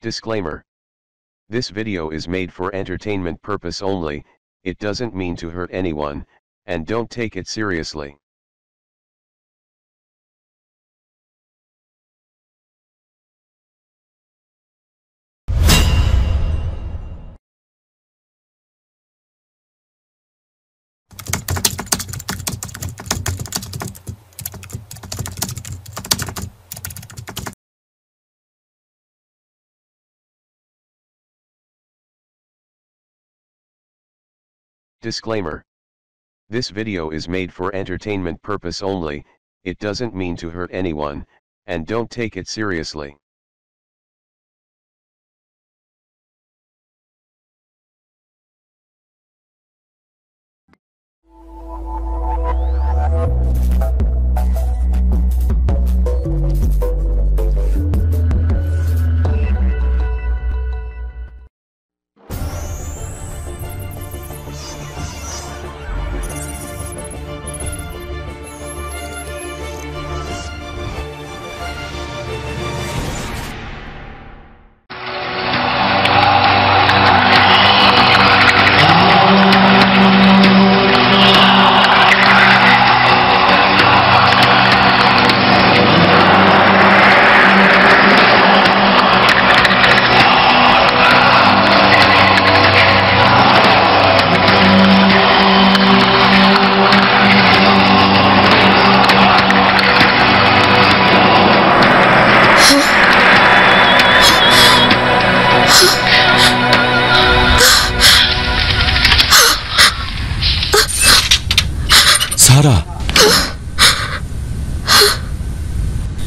Disclaimer. This video is made for entertainment purpose only, it doesn't mean to hurt anyone, and don't take it seriously. Disclaimer. This video is made for entertainment purpose only, it doesn't mean to hurt anyone, and don't take it seriously. সারা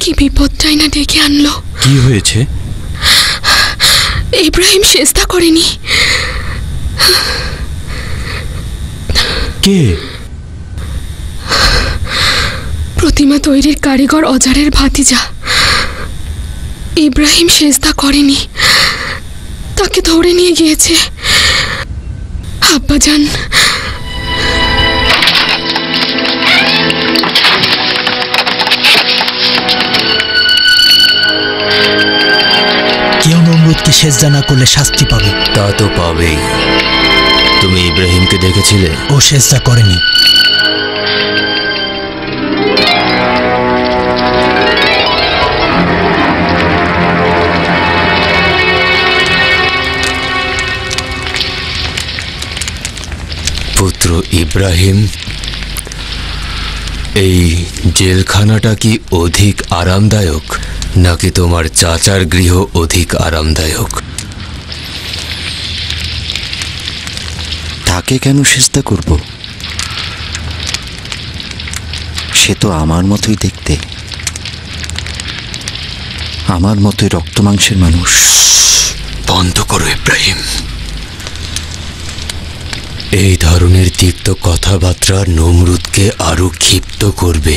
কি বিপদটাই না ডেকে আনলো। কি হয়েছে? ইব্রাহিম সেজদা করেনি। কে? প্রতিমা তৈরির কারিগর অজারের ভাতিজা। ইব্রাহিম সেজদা করেনি, তাকে ধরে নিয়ে গিয়েছে। আব্বাজান, কেউ নমরুদকে সেজদা না করলে শাস্তি পাবে। তা তো পাবেই। তুমি ইব্রাহিমকে দেখেছিলে? ও সেজদা করেনি। পুত্র ইব্রাহিম, এই জেলখানাটা কি অধিক আরামদায়ক নাকি তোমার চাচার গৃহ অধিক আরামদায়ক? তাকে কেন সেজদা করব? সে তো আমার মতোই দেখতে, আমার মতোই রক্ত মাংসের মানুষ। বন্ধ করো ইব্রাহিম। এই ধরনের তিক্ত কথাবার্তা নমরুদকে আরো ক্ষিপ্ত করবে।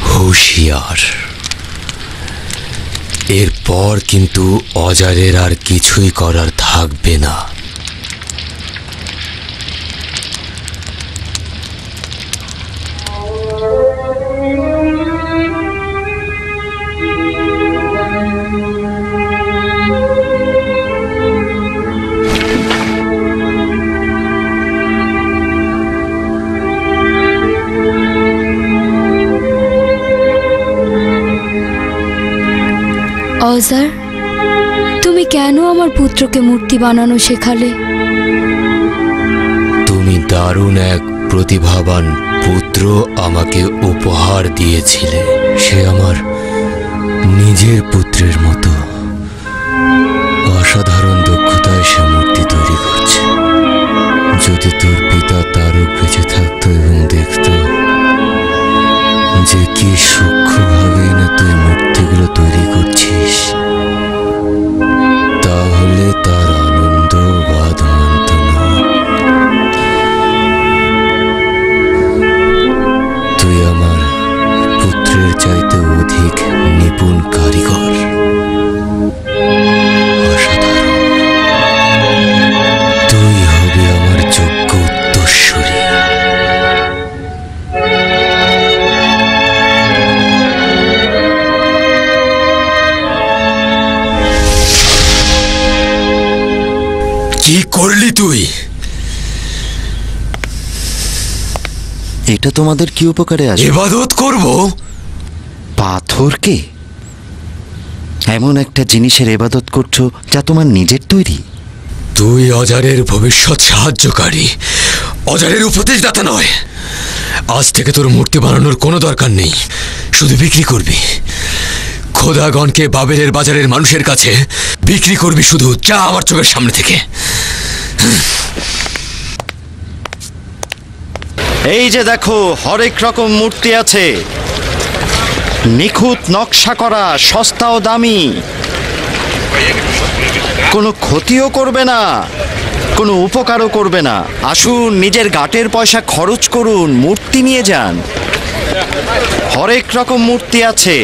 হুঁশিয়ার। এরপর কিন্তু অজারের আর কিছুই করার থাকবে না। অজার, তুমি কেন আমার পুত্রকে মূর্তি বানানো শেখালে? তুমি দারুণ এক প্রতিভাবান পুত্র আমাকে উপহার দিয়েছিলে। সে আমার নিজের পুত্রের মতো। অসাধারণ দক্ষতায় সে মূর্তি তৈরি করছে। যদি তোর পিতা তারক বেঁচে থাকতো এবং দেখতো যে কি সূক্ষ্মভাবেই না তুই মূর্তিগুলো তৈরি করছিস, তাহলে তার আনন্দ বাদ মানত না। তুই আমার পুত্রের চাইতে অধিক নিপুণ কারিগর। অসাধারণ। তুই হবি আমার যোগ্য উত্তরসূরি। করলি তুই? এটা তোমাদের কি উপকারে আসে? ইবাদত করব? পাথরকে? এমন একটা জিনিসের ইবাদত করছো যা তোমার নিজের তৈরি। তুই অজারের ভবিষ্যৎ সাহায্যকারী, অজারের উপদেশদাতা নয়। আজ থেকে তোর মূর্তি বানানোর কোনো দরকার নেই, শুধু বিক্রি করবি। খোদাগণকে বাবেলের বাজারের মানুষের কাছে বিক্রি করবি শুধু। যা আমার চোখের সামনে থেকে। এই যে দেখো, হরেক রকম মূর্তি আছে, নিখুঁত নকশা করা, সস্তা ও দামি। কোনো ক্ষতিও করবে না, কোনো উপকারও করবে না। আসুন, নিজের গাটের পয়সা খরচ করুন, মূর্তি নিয়ে যান। হরেক রকম মূর্তি আছে,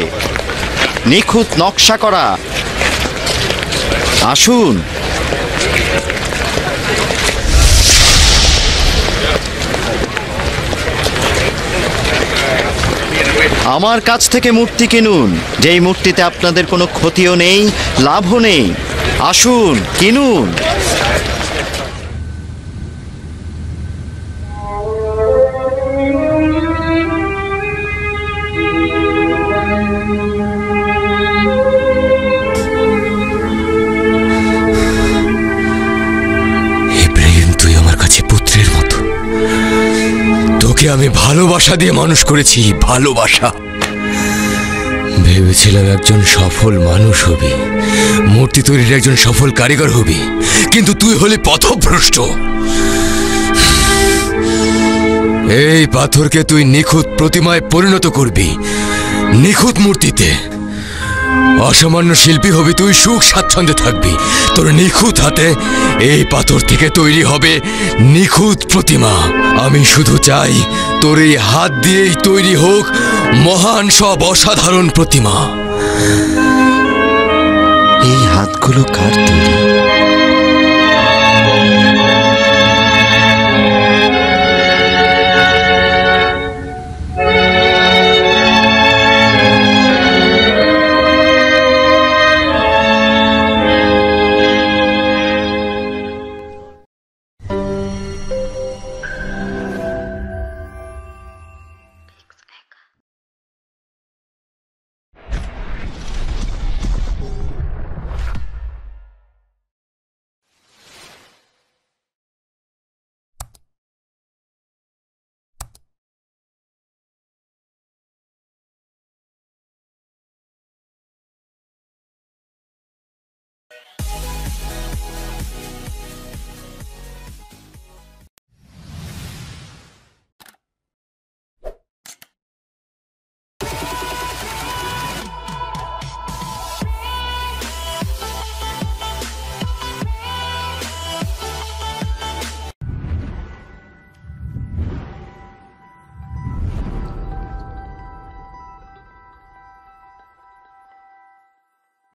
নিখুঁত নকশা করা। আসুন। আমার কাছ থেকে মূর্তি কিনুন, যেই মূর্তিতে আপনাদের কোনো ক্ষতিও নেই, লাভও নেই। আসুন, কিনুন। ইব্রাহিম, তুই আমার কাছে পুত্রের মতো। তোকে আমি ভালোবাসা দিয়ে মানুষ করেছি, ভালোবাসা। ভেবেছিলাম একজন সফল মানুষ হবি, মূর্তি তৈরির একজন সফল কারিগর হবি, কিন্তু তুই হলি পথভ্রষ্ট। এই পাথরকে তুই নিখুঁত প্রতিমায় পরিণত করবি, নিখুঁত মূর্তিতে। অসামান্য শিল্পী হবি তুই, সুখ স্বাচ্ছন্দ্যে থাকবি। তোর নিখুঁত হাতে এই পাথর থেকে তৈরি হবে নিখুঁত প্রতিমা। আমি শুধু চাই তোর এই হাত দিয়েই তৈরি হোক মহান সব অসাধারণ প্রতিমা। এই হাতগুলো কার তৈরি?